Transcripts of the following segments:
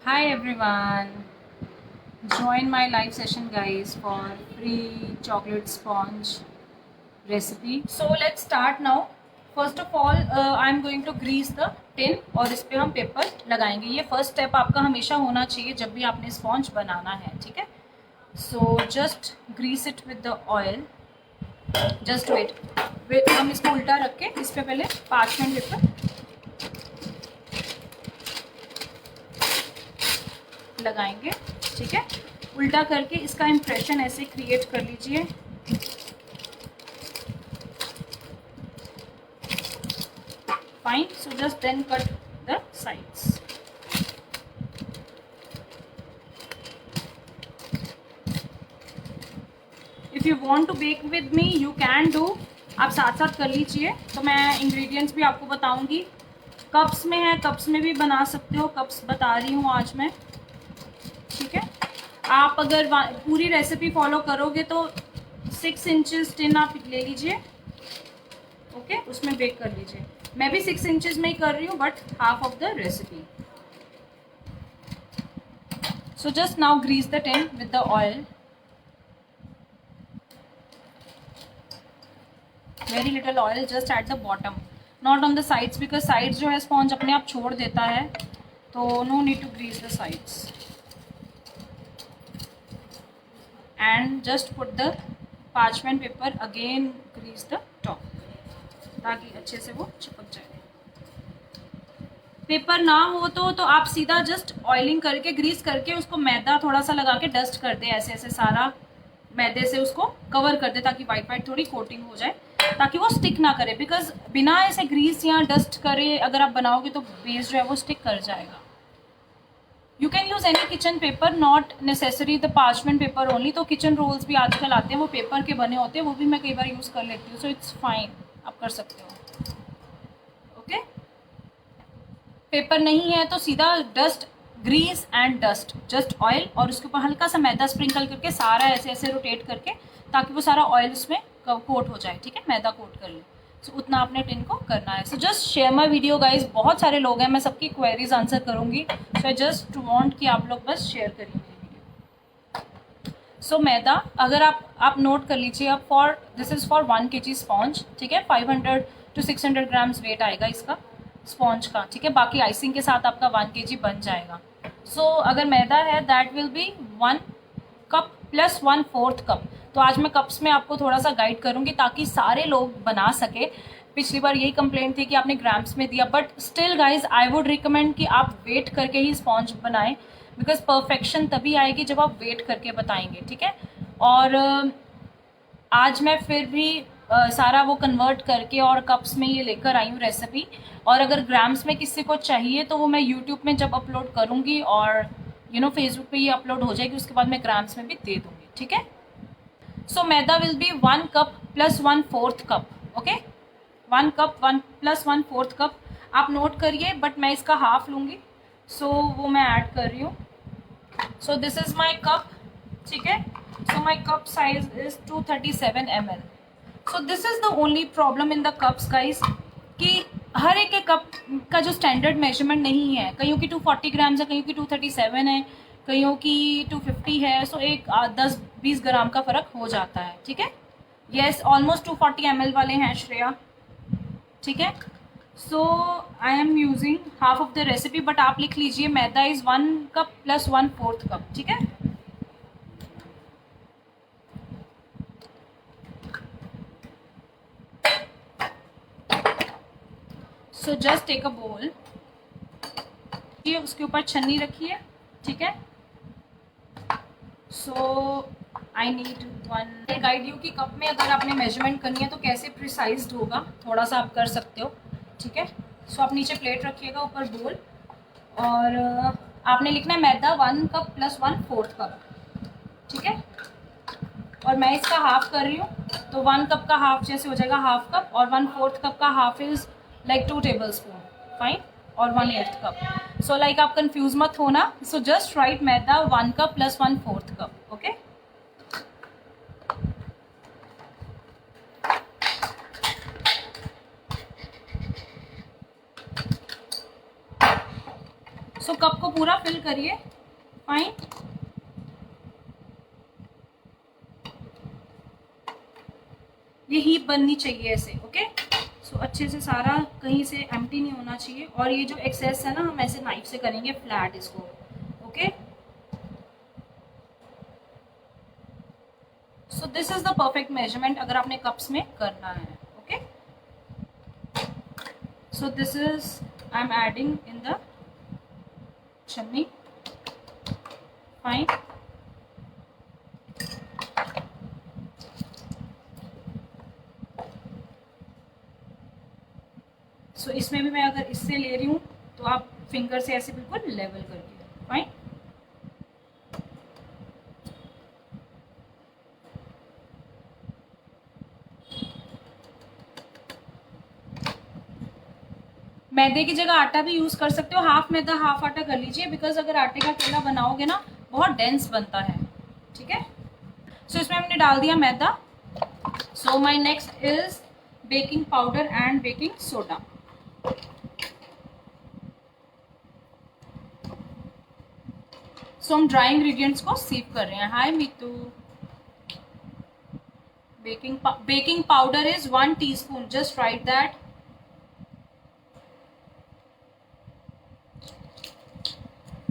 Hi everyone, join my live session guys for free chocolate sponge recipe. So let's start now. First of all I'm going to grease the tin और इस पे हम paper लगाएंगे. ये first step आपका हमेशा होना चाहिए जब भी आपने स्पॉन्ज बनाना है, ठीक है. So just grease it with the oil. Just wait, हम इसको उल्टा रख के इस पे पहले पार्चमेंट पेपर लगाएंगे, ठीक है. उल्टा करके इसका इम्प्रेशन ऐसे क्रिएट कर लीजिए. Fine. So just then cut the sides. If you want to bake with me you can do. आप साथ साथ कर लीजिए. तो मैं इंग्रेडिएंट्स भी आपको बताऊंगी. कप्स में है, कप्स में भी बना सकते हो. कप्स बता रही हूँ आज मैं, ठीक है. आप अगर पूरी रेसिपी फॉलो करोगे तो 6 इंचेस टिन आप ले लीजिए, ओके. उसमें बेक कर लीजिए. मैं भी 6 इंचेस में ही कर रही हूँ but half of the recipe. So just now grease the tin with the oil. Very little oil just at the bottom, not on the sides, because sides जो है स्पॉन्ज अपने आप छोड़ देता है, तो no need to grease the sides. And just put the parchment paper again, grease the top ताकि अच्छे से वो चिपक जाए. पेपर ना हो तो आप सीधा जस्ट ऑयलिंग करके ग्रीस करके उसको मैदा थोड़ा सा लगा के डस्ट कर दे. ऐसे ऐसे सारा मैदे से उसको कवर कर दे ताकि वाइट वाइट थोड़ी कोटिंग हो जाए, ताकि वो स्टिक ना करे. बिकॉज बिना ऐसे ग्रीस या डस्ट करे अगर आप बनाओगे तो बेस जो है वो स्टिक कर जाएगा. You can use any kitchen paper, not necessary the parchment paper only. तो किचन रोल्स भी आजकल आते हैं, वो पेपर के बने होते हैं, वो भी मैं कई बार यूज़ कर लेती हूँ. सो इट्स फाइन, आप कर सकते हो, ओके. पेपर नहीं है तो सीधा dust, grease and dust, just oil और उसके ऊपर हल्का सा मैदा स्प्रिंकल करके सारा ऐसे ऐसे रोटेट करके ताकि वो सारा ऑयल उसमें कोट हो जाए, ठीक है. मैदा कोट कर ले. सो उतना आपने टिन को करना है. So just share my video guys. बहुत सारे लोग हैं, मैं सबकी क्वेरीज आंसर करूँगी. सो आई जस्ट वांट कि आप लोग बस शेयर करिए मेरी वीडियो. सो मैदा अगर आप नोट कर लीजिए. अब this is for 1 kg sponge, ठीक है. 500 to 600 ग्राम्स वेट आएगा इसका स्पॉन्ज का, ठीक है. बाकी आइसिंग के साथ आपका 1 kg बन जाएगा. सो अगर मैदा है that will be 1 cup plus 1/4 cup. तो आज मैं कप्स में आपको थोड़ा सा गाइड करूंगी ताकि सारे लोग बना सके. पिछली बार यही कंप्लेंट थी कि आपने ग्राम्स में दिया, but still guys I would recommend कि आप वेट करके ही स्पॉन्ज बनाएं, बिकॉज परफेक्शन तभी आएगी जब आप वेट करके बताएंगे, ठीक है. और आज मैं फिर भी सारा वो कन्वर्ट करके और कप्स में ये लेकर आई हूँ रेसिपी. और अगर ग्राम्स में किसी को चाहिए तो वो मैं यूट्यूब में जब अपलोड करूँगी और फेसबुक पे ये अपलोड हो जाएगी, उसके बाद मैं ग्राम्स में भी दे दूँगी, ठीक है. So maida will be 1 cup plus 1/4 cup, okay. 1 cup 1 plus 1/4 cup आप नोट करिए, बट मैं इसका हाफ लूँगी. सो वो मैं ऐड कर रही हूँ. So this is my cup, ठीक है. So my cup size is 237 ml. So this is the only problem in the cups guys, कि हर एक कप का जो स्टैंडर्ड मेजरमेंट नहीं है. कईयों की 240 ग्राम्स है, कईयों की 237 है, कईयों की 250 है. सो एक 10-20 ग्राम का फ़र्क हो जाता है, ठीक है. येस, ऑलमोस्ट 240 ml वाले हैं श्रेया, ठीक है. So I am using half of the recipe, but आप लिख लीजिए maida is 1 cup plus 1/4 cup, ठीक है. सो जस्ट टेक अ बोल, उसके ऊपर छन्नी रखिए, ठीक है. So I need 1 guide you कि कप में अगर आपने मेजरमेंट करनी है तो कैसे प्रिसाइज्ड होगा, थोड़ा सा आप कर सकते हो, ठीक है. सो आप नीचे प्लेट रखिएगा, ऊपर बोल, और आपने लिखना है मैदा 1 कप प्लस 1/4 कप, ठीक है. और मैं इसका हाफ कर रही हूँ, तो 1 कप का हाफ जैसे हो जाएगा हाफ कप, और 1/4 कप का half is like 2 tablespoon, fine, और 1/8 कप. सो लाइक आप कंफ्यूज मत होना. सो जस्ट राइट मैदा 1 कप प्लस 1/4 कप, ओके. सो कप को पूरा फिल करिए। फाइन। ये हीप बननी चाहिए ऐसे। ओके, सो अच्छे से सारा कहीं से एम्प्टी नहीं होना चाहिए। और ये जो एक्सेस है ना, हम ऐसे नाइफ से करेंगे फ्लैट इसको। Okay, so this is the perfect measurement अगर आपने कप्स में करना है। Okay, so this is I am adding in the chutney. Fine. So इसमें भी मैं अगर इससे ले रही हूँ तो आप फिंगर से ऐसे बिल्कुल लेवल करके। फाइन। मैदे की जगह आटा भी यूज कर सकते हो। हाफ मैदा हाफ आटा कर लीजिए, बिकॉज अगर आटे का केला बनाओगे ना बहुत डेंस बनता है। ठीक है, सो इसमें हमने डाल दिया मैदा। So my next is baking powder and baking soda. So हम ड्राई इंग्रेडिएंट्स को सीव कर रहे हैं। Hi Meetu. Baking powder is 1 teaspoon, just right that.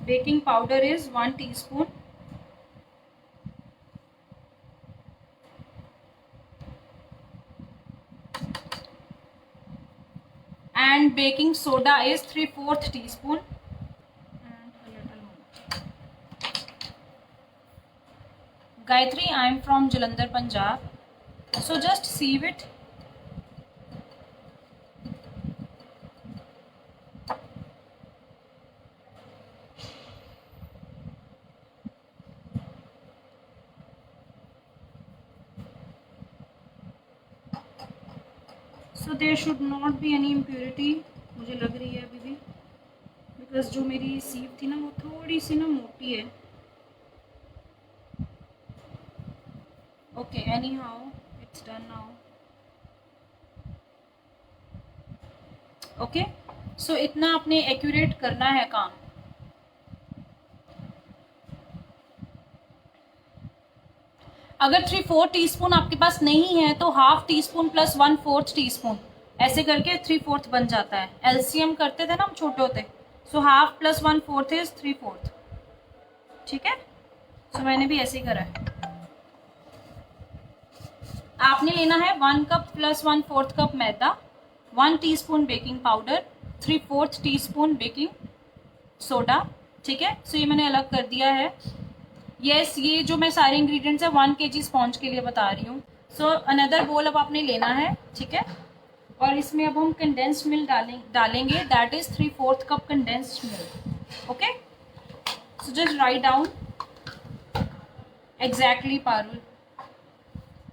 Baking powder is 1 teaspoon. And baking soda is 3/4 teaspoon. And a little more. Gayatri, I am from Jalandhar, Punjab. So just sieve it. So there should not be any impurity. मुझे लग रही है अभी भी, because जो मेरी सीव थी ना वो थोड़ी सी ना मोटी है। Okay, anyhow it's done now. Okay, so इतना आपने एक्यूरेट करना है काम। अगर 3/4 टीस्पून आपके पास नहीं है तो half tea spoon plus 1/4 teaspoon ऐसे करके 3/4 बन जाता है। एलसीएम करते थे ना हम छोटे होते। So half plus 1/4 is 3/4। ठीक है, सो मैंने भी ऐसे ही करा है। आपने लेना है 1 कप प्लस 1/4 कप मैदा, 1 teaspoon baking powder, 3/4 teaspoon baking soda. ठीक है, सो ये मैंने अलग कर दिया है। यस, ये जो मैं सारे इंग्रेडिएंट्स है 1 kg स्पॉन्ज के लिए बता रही हूँ। सो अनदर बोल अब आपने लेना है। ठीक है, और इसमें अब हम कंडेंस्ड मिल्क डालेंगे। That is 3/4 cup condensed milk. Okay, so just write down exactly Parul.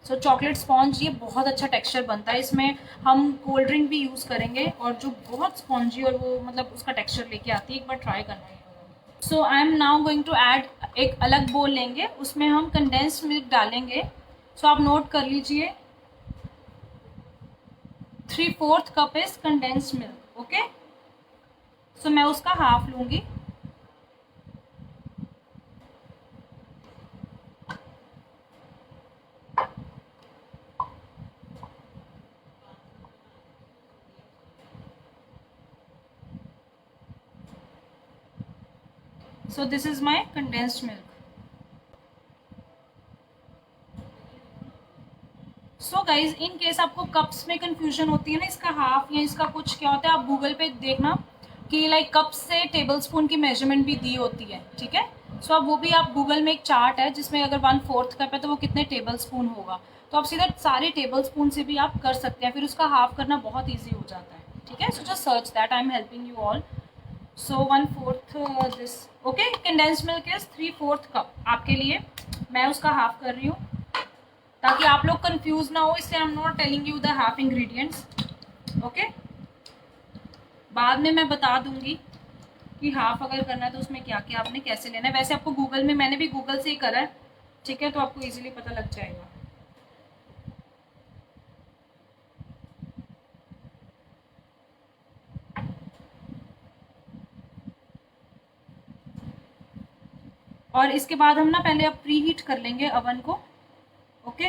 So chocolate sponge ये बहुत अच्छा टेक्सचर बनता है। इसमें हम कोल्ड ड्रिंक भी यूज करेंगे और जो बहुत स्पॉन्जी और वो मतलब उसका टेक्सचर लेके आती है। एक बार ट्राई करना है। So I am now going to add, एक अलग बोल लेंगे, उसमें हम कंडेंस्ड मिल्क डालेंगे। सो आप नोट कर लीजिए 3/4 cup is condensed milk. Okay, so मैं उसका हाफ लूंगी। So this is my condensed milk. So guys, in case आपको कप्स में कंफ्यूजन होती है ना, इसका हाफ या इसका कुछ क्या होता है, आप गूगल पे देखना कि लाइक कप्स से टेबल स्पून की मेजरमेंट भी दी होती है। ठीक है, सो अब वो भी आप गूगल में एक चार्ट है जिसमें अगर 1/4 कप है तो वो कितने टेबल स्पून होगा, तो आप सीधा सारे टेबल स्पून से भी आप कर सकते हैं। फिर उसका हाफ करना बहुत ईजी हो जाता है। ठीक है, so just search that, I am helping you all. So 1/4 this. Okay, condensed milk is 3/4 cup आपके लिए। मैं उसका हाफ कर रही हूँ ताकि आप लोग कंफ्यूज ना हो, इसलिए आई am not telling you the half ingredients. Okay, बाद में मैं बता दूंगी कि हाफ अगर करना है तो उसमें क्या क्या आपने कैसे लेना है। वैसे आपको गूगल में, मैंने भी गूगल से ही करा है। ठीक है, तो आपको इजीली पता लग जाएगा। और इसके बाद हम ना पहले अब प्री हीट कर लेंगे अवन को, ओके,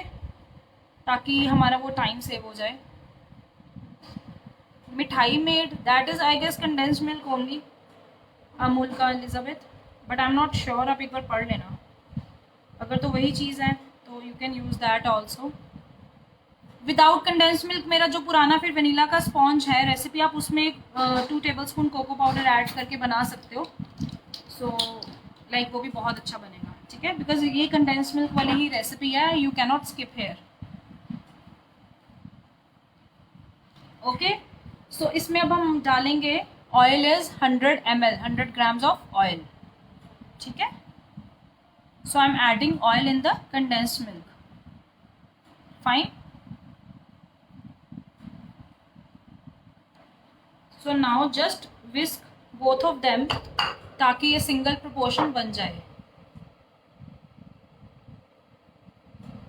ताकि हमारा वो टाइम सेव हो जाए। Mithai made, that is I guess condensed milk only, Amul का Elizabeth, but I am not sure, आप एक बार पढ़ लेना। अगर तो वही चीज़ है तो you can use that also. Without condensed milk मेरा जो पुराना फिर वनीला का स्पॉन्ज है रेसिपी, आप उसमें 2 टेबलस्पून कोको पाउडर ऐड करके बना सकते हो। सो लाइक वो भी बहुत अच्छा बनेगा, ठीक है, बिकॉज ये कंडेंस्ड मिल्क वाली ही रेसिपी है, you can not skip here. Okay, so इसमें अब हम डालेंगे, oil is 100 ml, 100 grams of oil, ठीक है। So I am adding oil in the condensed milk, fine. So now just whisk both of them ताकि ये single proportion बन जाए,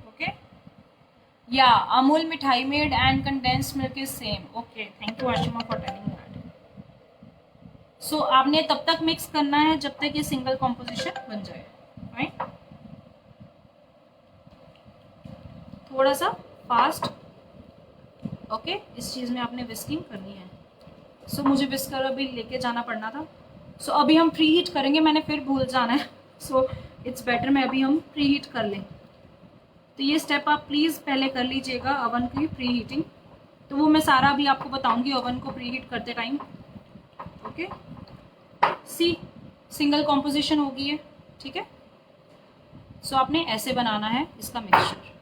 ओके। या Amul Mithai made and condensed milk is same, okay, thank you Ashima for telling that. So आपने तब तक mix करना है जब तक ये सिंगल कॉम्पोजिशन बन जाए, राइट। थोड़ा सा फास्ट, ओके, इस चीज़ में आपने विस्किंग करनी है। सो मुझे विस्कर अभी लेके जाना पड़ना था। सो अभी हम प्री हीट करेंगे, मैंने फिर भूल जाना है, सो इट्स बेटर मैं अभी हम प्री हीट कर लें। तो ये स्टेप आप प्लीज़ पहले कर लीजिएगा, अवन की प्री हीटिंग, तो वो मैं सारा अभी आपको बताऊंगी ओवन को प्री हीट करते time, okay. See single composition होगी ये, ठीक है। सो आपने ऐसे बनाना है इसका मिक्सचर।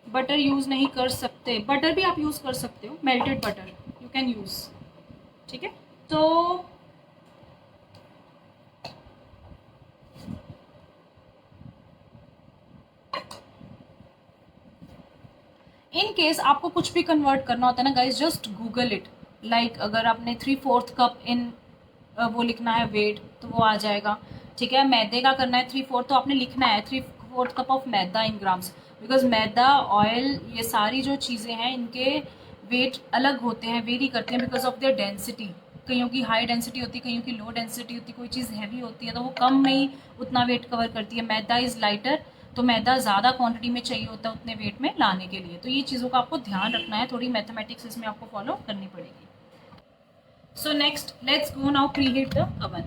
बटर यूज़ नहीं कर सकते, बटर भी आप यूज़ कर सकते हो, melted butter you can use, ठीक है। तो इन केस आपको कुछ भी कन्वर्ट करना होता है ना guys, just Google it. Like अगर आपने 3/4 कप इन वो लिखना है वेट तो वो आ जाएगा, ठीक है। मैदे का करना है 3/4, तो आपने लिखना है 3/4 cup of maida in grams, because maida, oil, ये सारी जो चीज़ें हैं इनके वेट अलग होते हैं, वेरी करते हैं बिकॉज ऑफ देयर डेंसिटी। कईयों की हाई डेंसिटी होती है, कईयों की लो डेंसिटी होती है, कोई चीज़ हैवी होती है तो वो कम में ही उतना वेट कवर करती है। मैदा इज़ लाइटर, तो मैदा ज़्यादा क्वांटिटी में चाहिए होता है उतने वेट में लाने के लिए। तो ये चीज़ों का आपको ध्यान रखना है, थोड़ी मैथमेटिक्स इसमें आपको फॉलो करनी पड़ेगी। So next let's go now preheat the oven.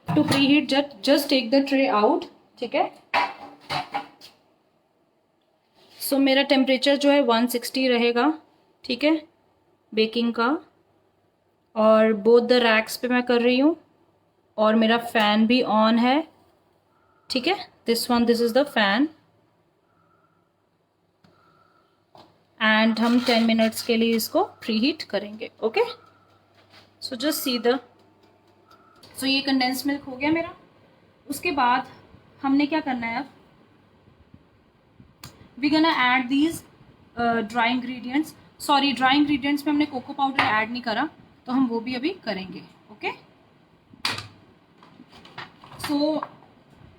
To preheat just take the tray out, ठीक है। सो मेरा टेम्परेचर जो है 160 रहेगा, ठीक है, बेकिंग का, और बोथ द रैक्स पे मैं कर रही हूँ, और मेरा फ़ैन भी ऑन है, ठीक है। This is the fan, and हम 10 मिनट्स के लिए इसको प्री हीट करेंगे, okay. So just see the, so ये कंडेंस मिल्क हो गया मेरा। उसके बाद हमने क्या करना है, अब we gonna add these dry ingredients. Sorry, dry ingredients में हमने कोको पाउडर ऐड नहीं करा, तो हम वो भी अभी करेंगे, okay. So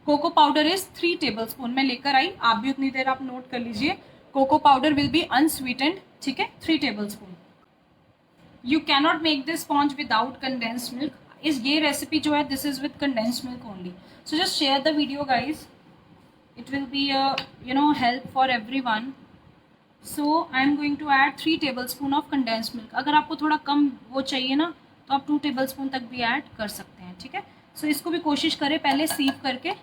cocoa powder is 3 tablespoon मैं लेकर आई, आप भी उतनी देर आप नोट कर लीजिए। Cocoa powder will be unsweetened, ठीक है, 3 tablespoon. You cannot make this sponge without condensed milk. इस ये रेसिपी जो है this is with condensed milk only. So just share the video guys, it will be a help for everyone. So I am going to add 3 tablespoon of condensed milk. अगर आपको थोड़ा कम वो चाहिए ना तो आप 2 tablespoon तक भी ऐड कर सकते हैं, ठीक है। सो इसको भी कोशिश करें पहले सीव करके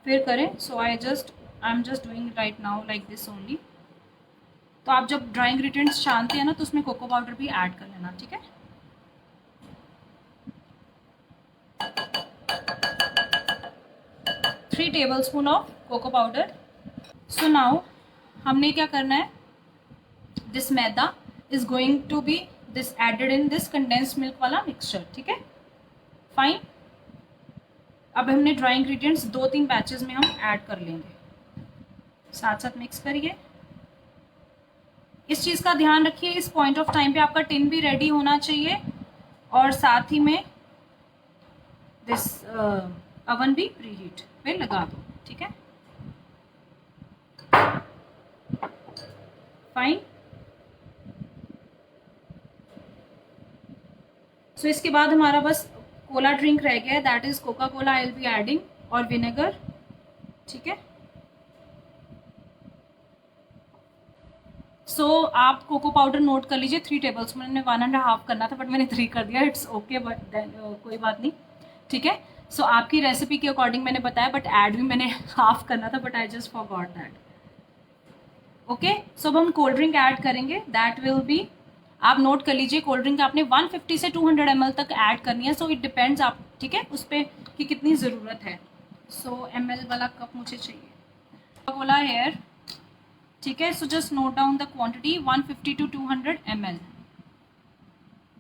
फिर करें। So I am just doing right now like this only. तो आप जब ड्राई इंग्रेडिएंट्स छानते हैं ना तो उसमें कोको पाउडर भी ऐड कर लेना, ठीक है। Three tablespoon of cocoa powder. So now हमने क्या करना है, this maida is going to be this added in this condensed milk वाला मिक्सचर, ठीक है, फाइन। अब हमने ड्राई इंग्रेडिएंट्स 2-3 बैचेस में हम ऐड कर लेंगे, साथ साथ मिक्स करिए। इस चीज़ का ध्यान रखिए, इस पॉइंट ऑफ टाइम पे आपका टिन भी रेडी होना चाहिए और साथ ही में दिस अवन भी प्रीहीट पे लगा दो, ठीक है, फाइन। सो इसके बाद हमारा बस कोला ड्रिंक रह गया है, that is Coca Cola I will be adding, और विनेगर। ठीक है, सो आप कोको पाउडर नोट कर लीजिए 3 टेबल्स। मैंने 1.5 करना था बट मैंने 3 कर दिया, इट्स ओके, बट कोई बात नहीं। ठीक है, सो आपकी रेसिपी के अकॉर्डिंग मैंने बताया, बट ऐड भी मैंने हाफ करना था, but I just forgot that. Okay, so अब हम कोल्ड ड्रिंक ऐड करेंगे, दैट विल बी, आप नोट कर लीजिए, कोल्ड ड्रिंक आपने 150 से 200 ml तक ऐड करनी है। सो इट डिपेंड्स आप, ठीक है, उस पर कि कितनी ज़रूरत है। सो ml वाला कप मुझे चाहिए, बोला हेयर। ठीक है, so just note down the quantity, 150 to 200 ml।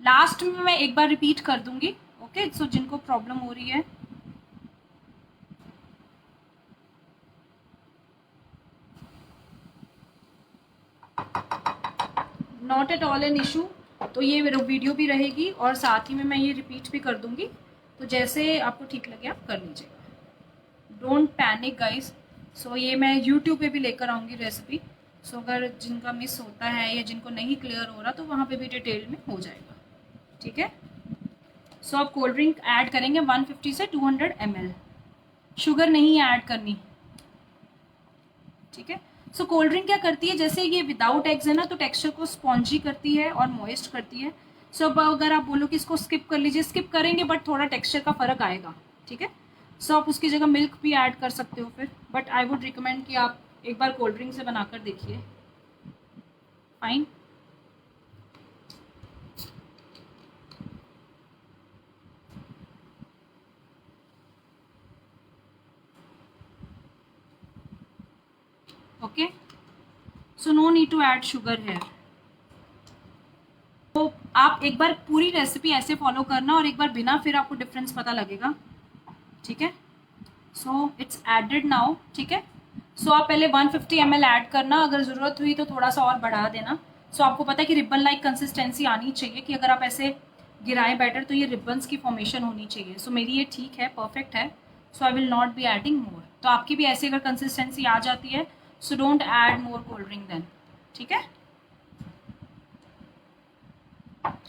Last में मैं एक बार रिपीट कर दूंगी। ओके, सो जिनको प्रॉब्लम हो रही है, not at all an issue. तो ये मेरा वीडियो भी रहेगी और साथ ही में मैं ये रिपीट भी कर दूंगी, तो जैसे आपको ठीक लगे आप कर लीजिएगा, डोंट पैनिक गाइस। सो ये मैं यूट्यूब पे भी लेकर आऊँगी रेसिपी, सो अगर जिनका मिस होता है या जिनको नहीं क्लियर हो रहा तो वहाँ पे भी डिटेल में हो जाएगा। ठीक है, सो आप कोल्ड ड्रिंक ऐड करेंगे 150 से 200 ml, शुगर नहीं ऐड करनी। ठीक है, सो कोल्ड ड्रिंक क्या करती है, जैसे ये विदाउट एग्स है ना, तो टेक्सचर को स्पॉन्जी करती है और मॉइस्ट करती है। सो अब अगर आप बोलो कि इसको स्किप कर लीजिए, स्किप करेंगे बट थोड़ा टेक्सचर का फर्क आएगा। ठीक है, सो आप उसकी जगह मिल्क भी ऐड कर सकते हो फिर, बट आई वुड रिकमेंड कि आप एक बार कोल्ड ड्रिंक से बनाकर देखिए। Fine, okay, so no need to add sugar here. तो आप एक बार पूरी रेसिपी ऐसे फॉलो करना और एक बार बिना, फिर आपको डिफरेंस पता लगेगा। ठीक है, सो इट्स एडेड नाउ। ठीक है, सो आप पहले 150 ml ऐड करना, अगर ज़रूरत हुई तो थोड़ा सा और बढ़ा देना। सो आपको पता है कि रिबन लाइक कंसिस्टेंसी आनी चाहिए, कि अगर आप ऐसे गिराए बैटर तो ये रिबन्स की फॉर्मेशन होनी चाहिए। सो मेरी ये ठीक है, परफेक्ट है, so I will not be adding more. तो आपकी भी ऐसे अगर कंसिस्टेंसी आ जाती है, so don't add more cold drink then. ठीक है,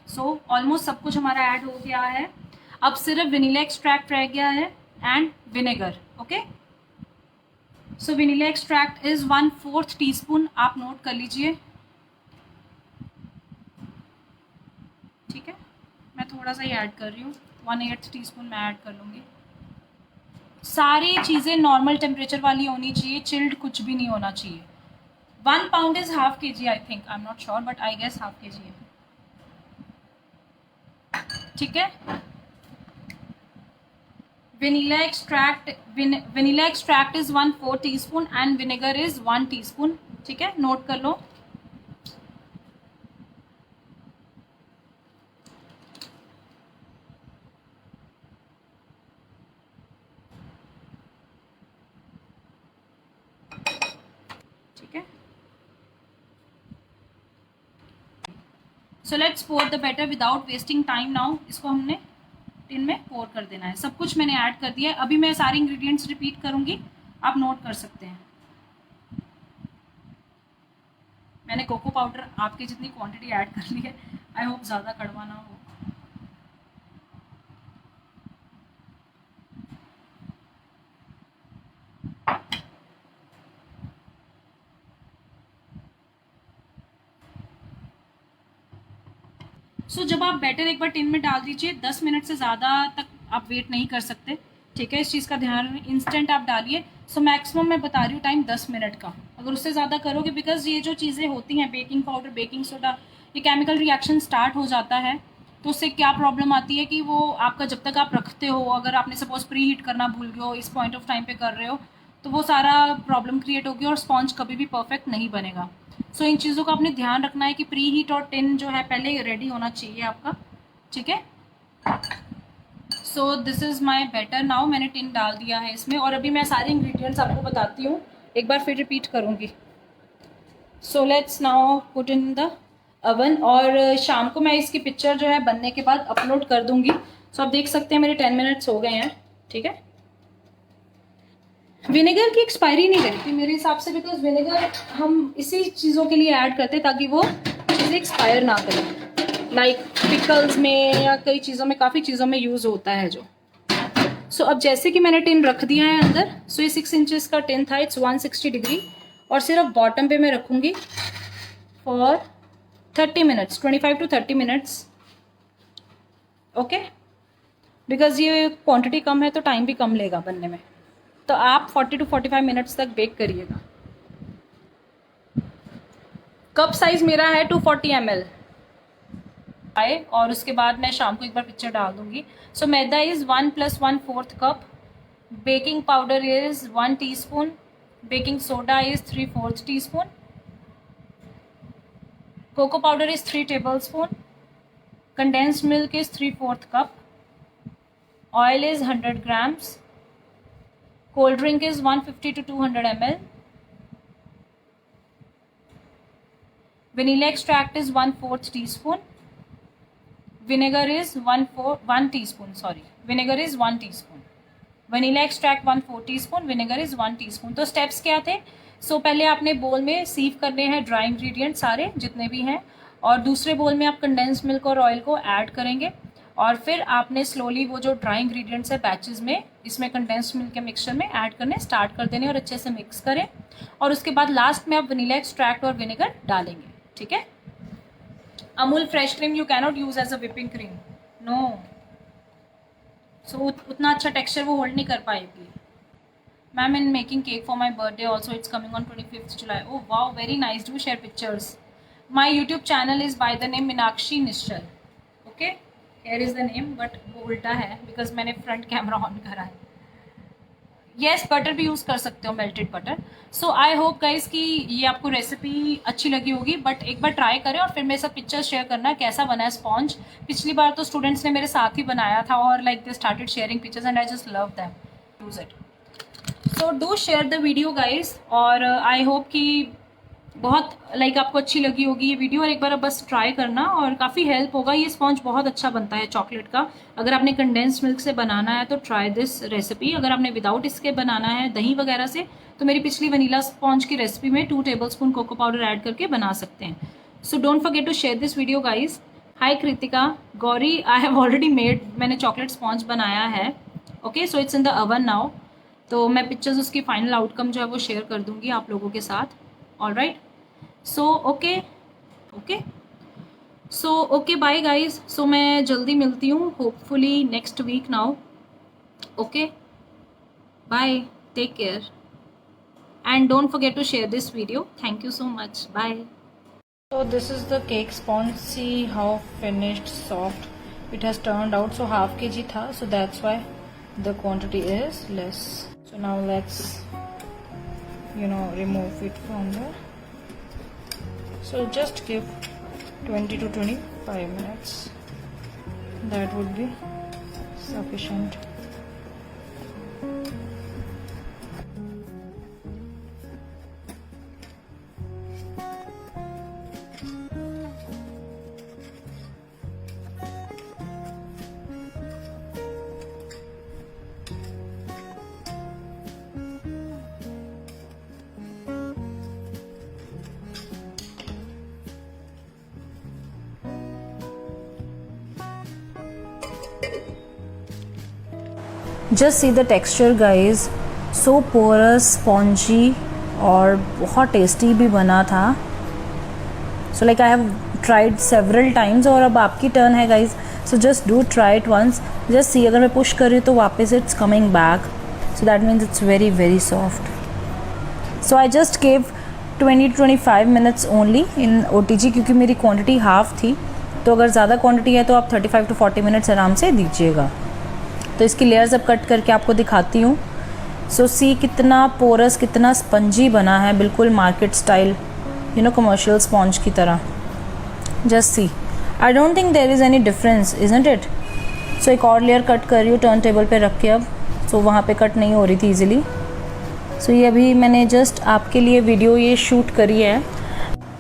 सो ऑलमोस्ट सब कुछ हमारा ऐड हो गया है, अब सिर्फ वनीला एक्सट्रैक्ट रह गया है and vinegar. Okay, so vanilla extract is 1/4 teaspoon, आप नोट कर लीजिए। ठीक है, मैं थोड़ा सा ही ऐड कर रही हूँ, 1/8 टीस्पून मैं ऐड कर लूँगी। सारी चीज़ें नॉर्मल टेम्परेचर वाली होनी चाहिए, चिल्ड कुछ भी नहीं होना चाहिए। 1 pound is ½ kg, I think, I am not sure but I guess ½ kg है। ठीक है, vanilla extract is 1/4 teaspoon and vinegar is 1 teaspoon। ठीक है, नोट कर लो। ठीक है, so let's pour the batter without wasting time now. इसको हमने टिन में पोर कर देना है। सब कुछ मैंने ऐड कर दिया है, अभी मैं सारे इंग्रेडिएंट्स रिपीट करूंगी, आप नोट कर सकते हैं। मैंने कोको पाउडर आपकी जितनी क्वांटिटी ऐड कर ली है, आई होप ज़्यादा कड़वा ना हो। सो जब आप बैटर एक बार टिन में डाल दीजिए, 10 मिनट से ज़्यादा तक आप वेट नहीं कर सकते। ठीक है, इस चीज़ का ध्यान, इंस्टेंट आप डालिए। सो मैक्सिमम मैं बता रही हूँ टाइम 10 मिनट का, अगर उससे ज़्यादा करोगे, बिकॉज ये जो चीज़ें होती हैं, बेकिंग पाउडर, बेकिंग सोडा, ये केमिकल रिएक्शन स्टार्ट हो जाता है, तो उससे क्या प्रॉब्लम आती है कि वो आपका जब तक आप रखते हो, अगर आपने सपोज प्री हीट करना भूल गए हो, इस पॉइंट ऑफ टाइम पे कर रहे हो, तो वो सारा प्रॉब्लम क्रिएट होगी और स्पॉन्ज कभी भी परफेक्ट नहीं बनेगा। सो इन चीज़ों का आपने ध्यान रखना है कि प्री हीट और टिन जो है पहले रेडी होना चाहिए आपका। ठीक है, so this is my batter now, मैंने टिन डाल दिया है इसमें, और अभी मैं सारे इंग्रेडिएंट्स आपको बताती हूँ, एक बार फिर रिपीट करूँगी। So let's now put in the oven, और शाम को मैं इसकी पिक्चर जो है बनने के बाद अपलोड कर दूँगी। सो आप देख सकते हैं मेरे 10 मिनट्स हो गए हैं। ठीक है, विनेगर की एक्सपायरी नहीं रहती मेरे हिसाब से, बिकॉज विनेगर हम इसी चीज़ों के लिए ऐड करते हैं ताकि वो चीज़ें एक्सपायर ना करें। लाइक पिकल्स में या कई चीज़ों में, काफ़ी चीज़ों में यूज़ होता है जो। सो अब जैसे कि मैंने टिन रख दिया है अंदर, सो ये 6 इंचेस का टिन था, इट्स 160 डिग्री, और सिर्फ बॉटम पे मैं रखूँगी for 30 minutes, 25 to 30 minutes, okay. Because ये क्वांटिटी कम है तो टाइम भी कम लेगा बनने में, तो आप 40 to 45 मिनट्स तक बेक करिएगा। कप साइज मेरा है 240 ml आए, और उसके बाद मैं शाम को एक बार पिक्चर डाल दूंगी। So maida is 1 + 1/4 cup, baking powder is 1 teaspoon, baking soda is 3/4 teaspoon, cocoa powder is 3 tablespoon, condensed milk is 3/4 cup, oil is 100 grams, cold drink is 150 to 200 ml, vanilla extract is 1/4 teaspoon, vinegar is 1 teaspoon, vinegar is 1 teaspoon, vanilla extract 1/4 teaspoon, vinegar is 1 teaspoon। तो steps क्या थे? पहले आपने बोल में सीव करने हैं dry ingredient सारे जितने भी हैं, और दूसरे बोल में आप कंडेंस्ड मिल्क और ऑयल को ऐड करेंगे, और फिर आपने स्लोली वो जो ड्राई इंग्रेडिएंट्स है बैचेस में, इसमें कंडेंस्ड मिल्क के मिक्सचर में ऐड करने स्टार्ट कर देने और अच्छे से मिक्स करें, और उसके बाद लास्ट में आप वनीला एक्सट्रैक्ट और विनेगर डालेंगे, ठीक है। Amul fresh cream you cannot use as a whipping cream, no. So उतना अच्छा टेक्सचर वो होल्ड नहीं कर पाएगी। Ma'am in making cake for my birthday also, it's coming on 25th July। Oh wow, very nice, do share pictures. My YouTube channel is by the name Meenakshi Nishchal, okay. Here is the name, but वो उल्टा है because मैंने front camera on करा है। Yes, butter भी use कर सकते हो, melted butter. So I hope guys कि ये आपको रेसिपी अच्छी लगी होगी, बट एक बार ट्राई करें और फिर मेरे साथ पिक्चर शेयर करना कैसा बना है स्पॉन्ज। पिछली बार तो स्टूडेंट्स ने मेरे साथ ही बनाया था, और like they started sharing pictures and I just love them, use it. So do share the video guys, और आई होप कि बहुत लाइक आपको अच्छी लगी होगी ये वीडियो, और एक बार आप बस ट्राई करना और काफ़ी हेल्प होगा। ये स्पॉन्ज बहुत अच्छा बनता है चॉकलेट का। अगर आपने कंडेंस्ड मिल्क से बनाना है तो ट्राई दिस रेसिपी। अगर आपने विदाउट इसके बनाना है दही वगैरह से, तो मेरी पिछली वनीला स्पॉन्ज की रेसिपी में 2 tablespoon कोको पाउडर ऐड करके बना सकते हैं। So don't forget to share this video guys. Hi Kritika, Gauri, I have already made, मैंने चॉकलेट स्पॉन्ज बनाया है, okay. So it's in the oven now, तो मैं पिक्चर्स उसकी फाइनल आउटकम जो है वो शेयर कर दूंगी आप लोगों के साथ, alright. So okay, bye guys. So मैं जल्दी मिलती हूँ, hopefully next week now, okay. Bye, take care, and don't forget to share this video. Thank you so much, bye. So this is the cake sponge. See how finished, soft it has turned out. So half kg tha, so that's why the quantity is less. So now let's remove it from there. So just give 20 to 25 minutes, that would be sufficient. Just see the texture guys, so porous, spongy, और बहुत tasty भी बना था। So like I have tried several times, और अब आपकी turn है guys. So just do try it once, just see, अगर मैं पुश कर रही हूँ तो वापस it's coming back, so that means it's very very soft. So I just give 20 to 25 minutes only in OTG, क्योंकि मेरी क्वान्टिटी हाफ थी, तो अगर ज़्यादा क्वान्टिटी है तो आप 35 to 40 मिनट्स आराम से दीजिएगा। तो इसकी लेयर्स अब कट करके आपको दिखाती हूँ। सो सी कितना पोरस, कितना स्पंजी बना है, बिल्कुल मार्केट स्टाइल, कमर्शियल स्पॉन्ज की तरह। Just see, I don't think there is any difference, isn't it. So एक और लेयर कट कर रही हूँ टर्न टेबल पे रख के अब। सो वहाँ पे कट नहीं हो रही थी ईजिली। सो ये अभी मैंने जस्ट आपके लिए वीडियो ये शूट करी है।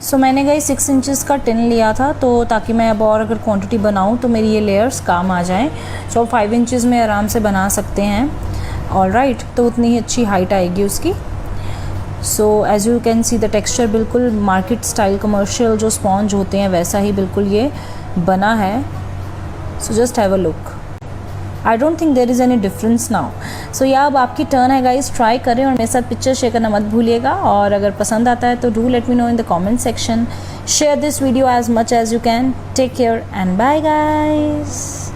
सो मैंने गई 6 इंचेस का टिन लिया था, तो ताकि मैं अब और अगर क्वांटिटी बनाऊं तो मेरी ये लेयर्स काम आ जाएं। सो 5 इंचेस में आराम से बना सकते हैं, ऑलराइट। तो उतनी ही अच्छी हाइट आएगी उसकी। So as you can see the texture बिल्कुल मार्केट स्टाइल कमर्शियल जो स्पॉन्ज होते हैं वैसा ही बिल्कुल ये बना है. So just have a look. I don't think there is any difference now. So या अब आपकी टर्न है गाइज, ट्राई करें और मेरे साथ पिक्चर शेयर करना मत भूलिएगा. और अगर पसंद आता है तो do let me know in the comment section. Share this video as much as you can. Take care and bye guys.